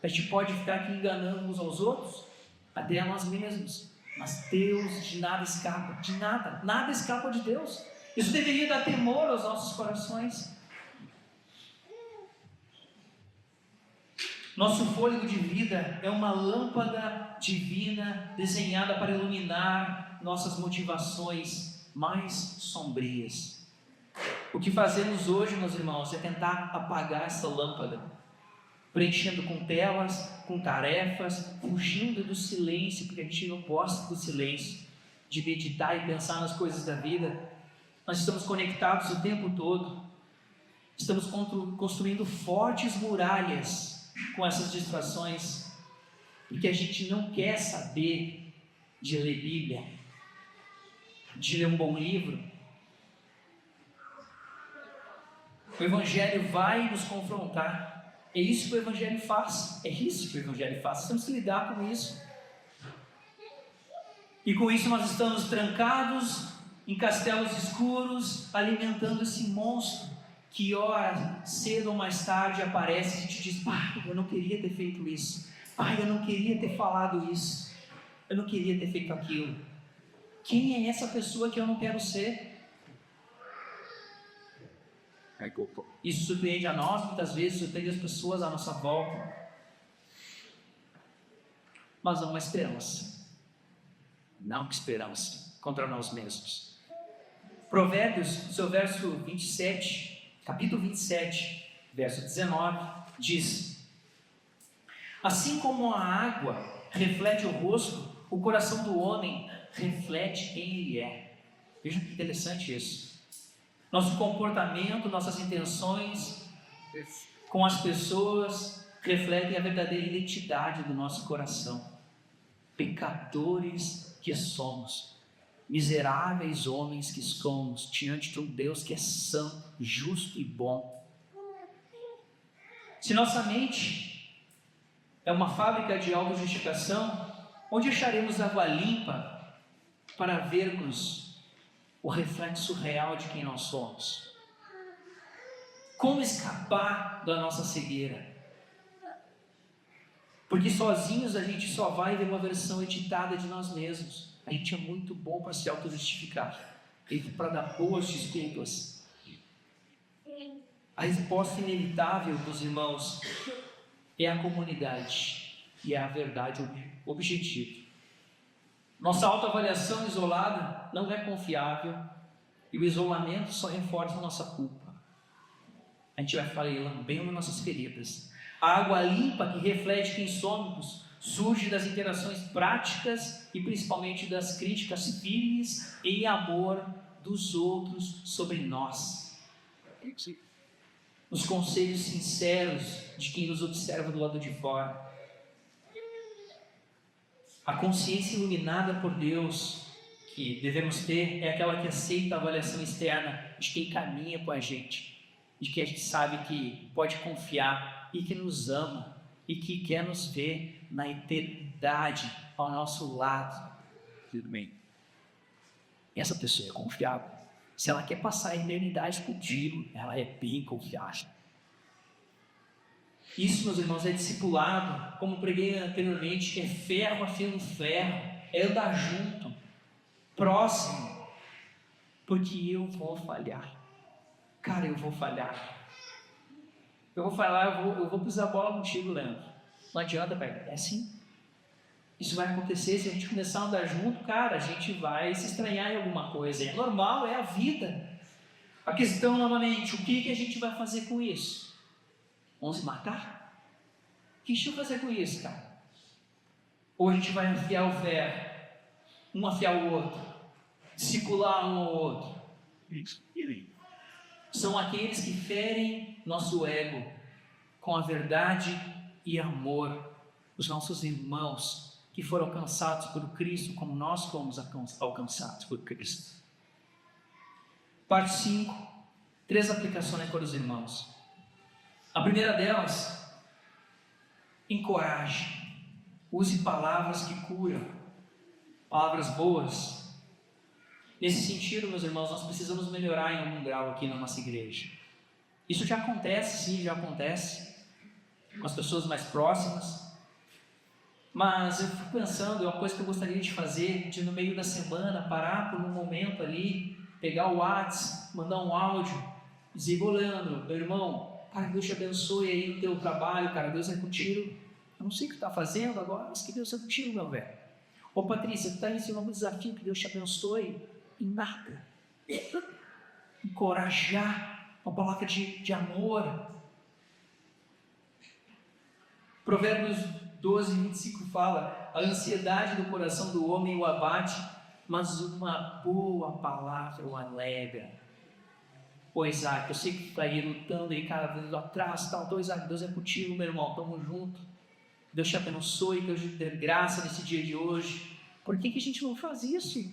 A gente pode ficar aqui enganando uns aos outros, até a nós mesmos, mas Deus de nada escapa. De nada, nada escapa de Deus. Isso deveria dar temor aos nossos corações. Nosso fôlego de vida é uma lâmpada divina desenhada para iluminar nossas motivações mais sombrias. O que fazemos hoje, meus irmãos, é tentar apagar essa lâmpada, preenchendo com telas, com tarefas, fugindo do silêncio, porque a gente não gosta do silêncio, de meditar e pensar nas coisas da vida. Nós estamos conectados o tempo todo, estamos construindo fortes muralhas com essas distrações, porque a gente não quer saber de ler Bíblia, de ler um bom livro. O Evangelho vai nos confrontar. É isso que o Evangelho faz. É isso que o Evangelho faz. Nós temos que lidar com isso. E com isso nós estamos trancados em castelos escuros, alimentando esse monstro que, ora, cedo ou mais tarde aparece e a gente diz: pai, eu não queria ter feito isso. Pai, eu não queria ter falado isso. Eu não queria ter feito aquilo. Quem é essa pessoa que eu não quero ser? Isso surpreende a nós, muitas vezes surpreende as pessoas à nossa volta. Mas há uma esperança. Não que esperança contra nós mesmos. Provérbios, seu verso 27, capítulo 27, verso 19, diz: assim como a água reflete o rosto, o coração do homem reflete quem ele é. Veja que interessante isso. Nosso comportamento, nossas intenções com as pessoas refletem a verdadeira identidade do nosso coração. Pecadores que somos, miseráveis homens que somos, diante de um Deus que é santo, justo e bom. Se nossa mente é uma fábrica de autojustificação, onde acharemos água limpa para vermos o reflexo real de quem nós somos? Como escapar da nossa cegueira? Porque sozinhos a gente só vai ver uma versão editada de nós mesmos. A gente é muito bom para se autojustificar e para dar boas desculpas. A resposta inevitável dos irmãos é a comunidade e é a verdade objetiva. Nossa autoavaliação isolada não é confiável e o isolamento só reforça a nossa culpa. A gente vai falar lambendo nossas feridas. A água limpa que reflete quem somos surge das interações práticas e principalmente das críticas firmes em amor dos outros sobre nós. Os conselhos sinceros de quem nos observa do lado de fora. A consciência iluminada por Deus que devemos ter é aquela que aceita a avaliação externa de quem caminha com a gente, de que a gente sabe que pode confiar e que nos ama e que quer nos ver na eternidade ao nosso lado. Tudo bem. Essa pessoa é confiável. Se ela quer passar a eternidade contigo, ela é bem confiável. Isso, meus irmãos, é discipulado, como preguei anteriormente, que é ferro afia ferro, é andar junto, próximo, porque eu vou falhar. Cara, eu vou falhar. Eu vou pisar a bola contigo, Leandro. Não adianta, velho, é assim. Isso vai acontecer se a gente começar a andar junto, cara, a gente vai se estranhar em alguma coisa. É normal, é a vida. A questão, novamente, o que a gente vai fazer com isso? Vamos se matar? O que a gente vai fazer com isso, cara? Ou a gente vai afiar o ferro, um afiar o outro, discipular um ao outro? Isso. São aqueles que ferem nosso ego com a verdade e amor, os nossos irmãos que foram alcançados por Cristo, como nós fomos alcançados por Cristo. Parte 5, 3 aplicações para os irmãos. A primeira delas, encoraje, use palavras que curam, palavras boas. Nesse sentido, meus irmãos, nós precisamos melhorar em algum grau aqui na nossa igreja. Isso já acontece, sim, já acontece, com as pessoas mais próximas, mas eu fico pensando, é uma coisa que eu gostaria de fazer, de no meio da semana, parar por um momento ali, pegar o WhatsApp, mandar um áudio, dizer: Leandro, meu irmão, Cara, Deus te abençoe aí no teu trabalho, cara, Deus é contigo. Eu não sei o que tu está fazendo agora, mas que Deus é contigo, meu velho. Ô Patrícia, tu está ensinando um desafio, que Deus te abençoe em nada. Encorajar, uma palavra de amor. Provérbios 12, 25 fala: a ansiedade do coração do homem o abate, mas uma boa palavra o alegra. Ô Isaac, eu sei que tu está aí lutando aí, cara, vindo atrás, tal. Então Isaac, Deus é contigo, meu irmão, tamo junto. Deus te abençoe, Deus te dê graça nesse dia de hoje. Por que a gente não faz isso?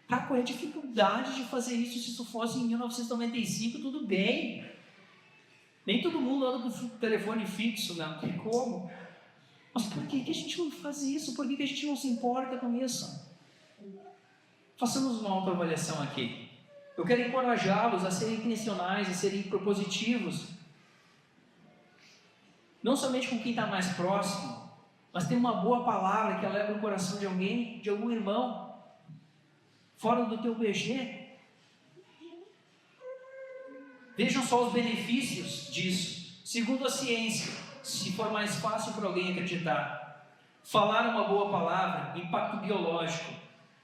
Cara, qual é a dificuldade de fazer isso? Se isso fosse em 1995, tudo bem. Nem todo mundo anda com o telefone fixo, né? Não tem como. Mas por que a gente não faz isso? Por que a gente não se importa com isso? Façamos uma autoavaliação aqui. Eu quero encorajá-los a serem intencionais, a serem propositivos. Não somente com quem está mais próximo, mas ter uma boa palavra que alegra o coração de alguém, de algum irmão, fora do teu BG. Vejam só os benefícios disso. Segundo a ciência, se for mais fácil para alguém acreditar, falar uma boa palavra, impacto biológico,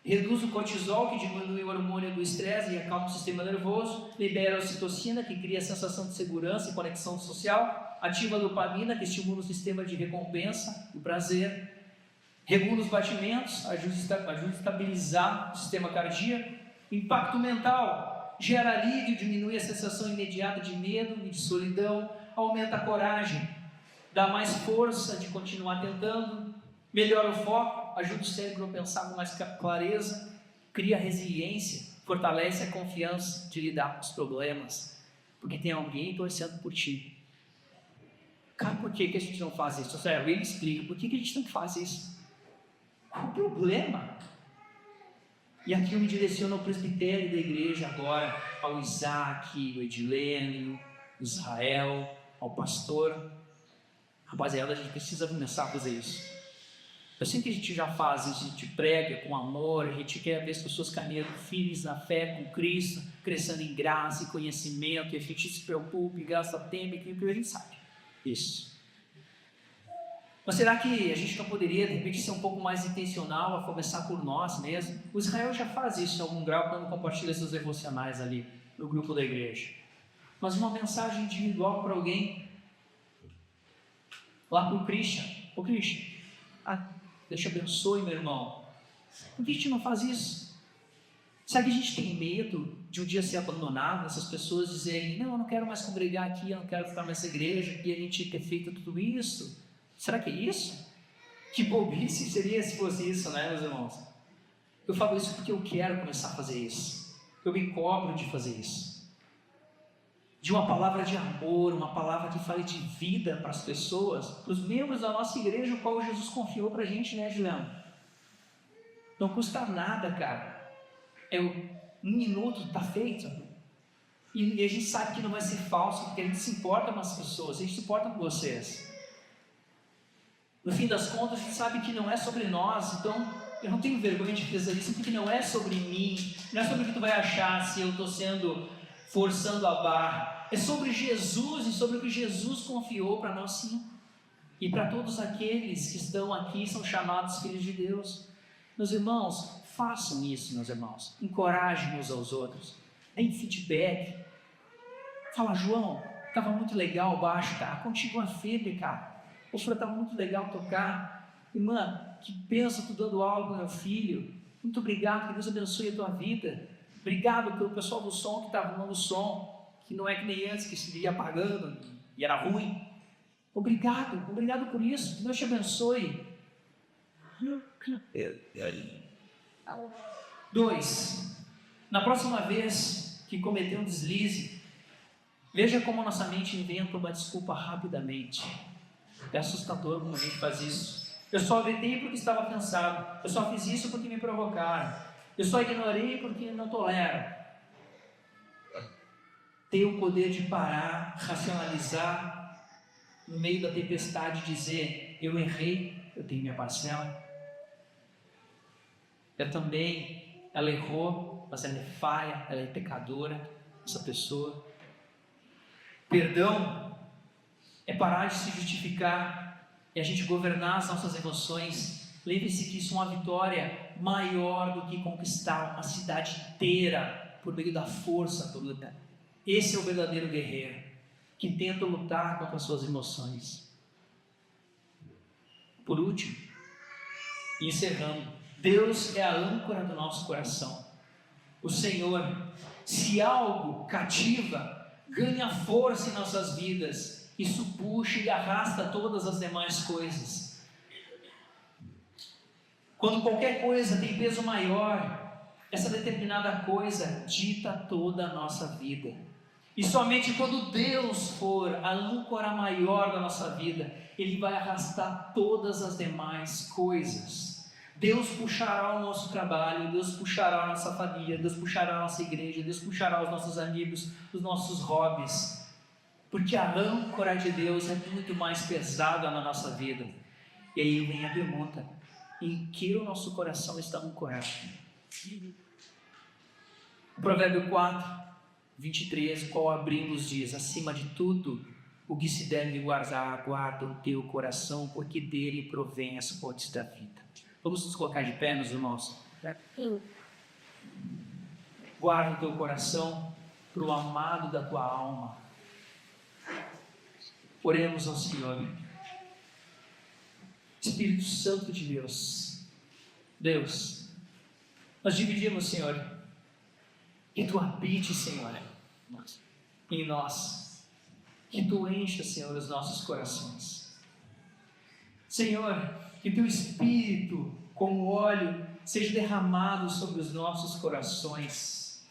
reduz o cortisol, que diminui o hormônio do estresse e acalma o sistema nervoso, libera a ocitocina, que cria a sensação de segurança e conexão social, ativa a dopamina, que estimula o sistema de recompensa, o prazer, regula os batimentos, ajuda a estabilizar o sistema cardíaco, impacto mental, gera alívio, diminui a sensação imediata de medo e de solidão, aumenta a coragem, dá mais força de continuar tentando, melhora o foco, ajuda o cérebro a pensar com mais clareza, cria resiliência, fortalece a confiança de lidar com os problemas, porque tem alguém torcendo por ti. Cara, por que a gente não faz isso? Sério, ele explica, por que a gente não faz isso? Qual o problema? E aqui eu me direciono ao presbitério da igreja agora, ao Isaac, ao Edilênio, Israel, ao pastor. Rapaziada, a gente precisa começar a fazer isso. Eu sei que a gente já faz isso, a gente prega com amor, a gente quer ver as pessoas caminhando firmes na fé com Cristo, crescendo em graça e conhecimento, e a gente se preocupa e gasta tempo, e que a gente sabe. Isso. Mas será que a gente não poderia, de repente, ser um pouco mais intencional a começar por nós mesmos? O Israel já faz isso em algum grau quando compartilha seus devocionais ali no grupo da igreja. Mas uma mensagem individual para alguém, lá para o Christian. Ô Christian, Deus te abençoe, meu irmão. Por que a gente não faz isso? Será que a gente tem medo de um dia ser abandonado, essas pessoas dizerem: não, eu não quero mais congregar aqui, eu não quero ficar nessa igreja, e a gente ter feito tudo isso? Será que é isso? Que bobice seria se fosse isso, né, meus irmãos? Eu falo isso porque eu quero começar a fazer isso. Eu me cobro de fazer isso. De uma palavra de amor, uma palavra que fale de vida para as pessoas, para os membros da nossa igreja, o qual Jesus confiou para a gente, né, Juliano? Não custa nada, cara. Um minuto está feito. E a gente sabe que não vai ser falso, porque a gente se importa com as pessoas, a gente se importa com vocês. No fim das contas, a gente sabe que não é sobre nós, então eu não tenho vergonha de dizer isso, porque não é sobre mim, não é sobre o que tu vai achar se eu estou forçando a barra. É sobre Jesus e sobre o que Jesus confiou para nós, sim. E para todos aqueles que estão aqui, são chamados filhos de Deus. Meus irmãos, façam isso, meus irmãos. Encorajem uns aos outros. Deem feedback. Fala: João, estava muito legal o baixo, cara. Continua firme, cara. O senhor estava muito legal tocar. Irmã, que benção tu dando aula para o meu filho. Muito obrigado, que Deus abençoe a tua vida. Obrigado pelo pessoal do som que está arrumando o som, que não é que nem antes, que se ia apagando e era ruim. Obrigado por isso. Que Deus te abençoe. 2. Na próxima vez que cometer um deslize, veja como nossa mente inventa uma desculpa rapidamente. É assustador como a gente faz isso. Eu só gritei porque estava cansado. Eu só fiz isso porque me provocaram. Eu só ignorei porque não tolero. Ter o poder de parar, racionalizar, no meio da tempestade, dizer: eu errei, eu tenho minha parcela. Ela errou, mas ela é falha, ela é pecadora, essa pessoa. Perdão é parar de se justificar, é a gente governar as nossas emoções. Lembre-se que isso é uma vitória maior do que conquistar uma cidade inteira por meio da força toda. Esse é o verdadeiro guerreiro, que tenta lutar contra as suas emoções. Por último, encerrando, Deus é a âncora do nosso coração. O Senhor, se algo cativa, ganha força em nossas vidas, isso puxa e arrasta todas as demais coisas. Quando qualquer coisa tem peso maior, essa determinada coisa dita toda a nossa vida. E somente quando Deus for a âncora maior da nossa vida, Ele vai arrastar todas as demais coisas. Deus puxará o nosso trabalho, Deus puxará a nossa família, Deus puxará a nossa igreja, Deus puxará os nossos amigos, os nossos hobbies. Porque a âncora de Deus é muito mais pesada na nossa vida. E aí vem a pergunta: em que o nosso coração está ancorado? O Provérbio 4, 23, o qual abrimos diz: acima de tudo, o que se deve guardar, guarda o teu coração, porque dele provém as fontes da vida. Vamos nos colocar de pé, meus irmãos? Guarda o teu coração para o amado da tua alma. Oremos ao Senhor. Espírito Santo de Deus, nós dividimos, Senhor, que Tu habite, Senhor, em nós, que Tu encha, Senhor, os nossos corações. Senhor, que Teu Espírito, como óleo, seja derramado sobre os nossos corações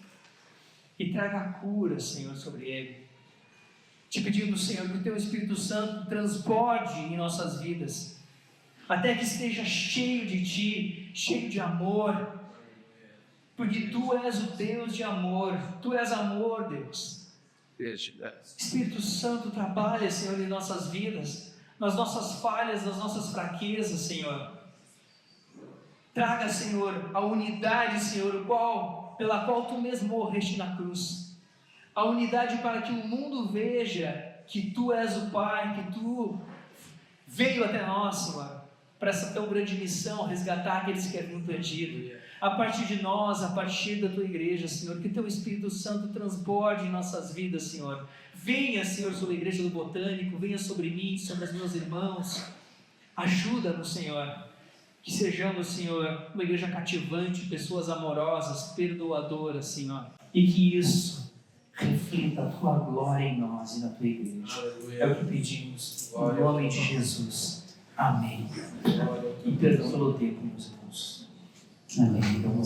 e traga cura, Senhor, sobre ele. Te pedimos, Senhor, que o Teu Espírito Santo transborde em nossas vidas, até que esteja cheio de Ti, cheio de amor, porque Tu és o Deus de amor, Tu és amor, Deus. Espírito Santo, trabalha, Senhor, em nossas vidas, nas nossas falhas, nas nossas fraquezas, Senhor. Traga, Senhor, a unidade, Senhor, pela qual Tu mesmo morreste na cruz. A unidade para que o mundo veja que Tu és o Pai, que Tu veio até nós, Senhor, para essa tão grande missão, resgatar aqueles que haviam perdido. A partir de nós, a partir da Tua igreja, Senhor, que Teu Espírito Santo transborde em nossas vidas, Senhor. Venha, Senhor, sobre a igreja do Botânico, venha sobre mim, sobre os meus irmãos. Ajuda-nos, Senhor, que sejamos, Senhor, uma igreja cativante, pessoas amorosas, perdoadoras, Senhor, e que isso reflita a Tua glória em nós e na Tua igreja. É o que pedimos, em nome de Jesus. Amém. E perdão pelo tempo, meus irmãos. Amém. Então,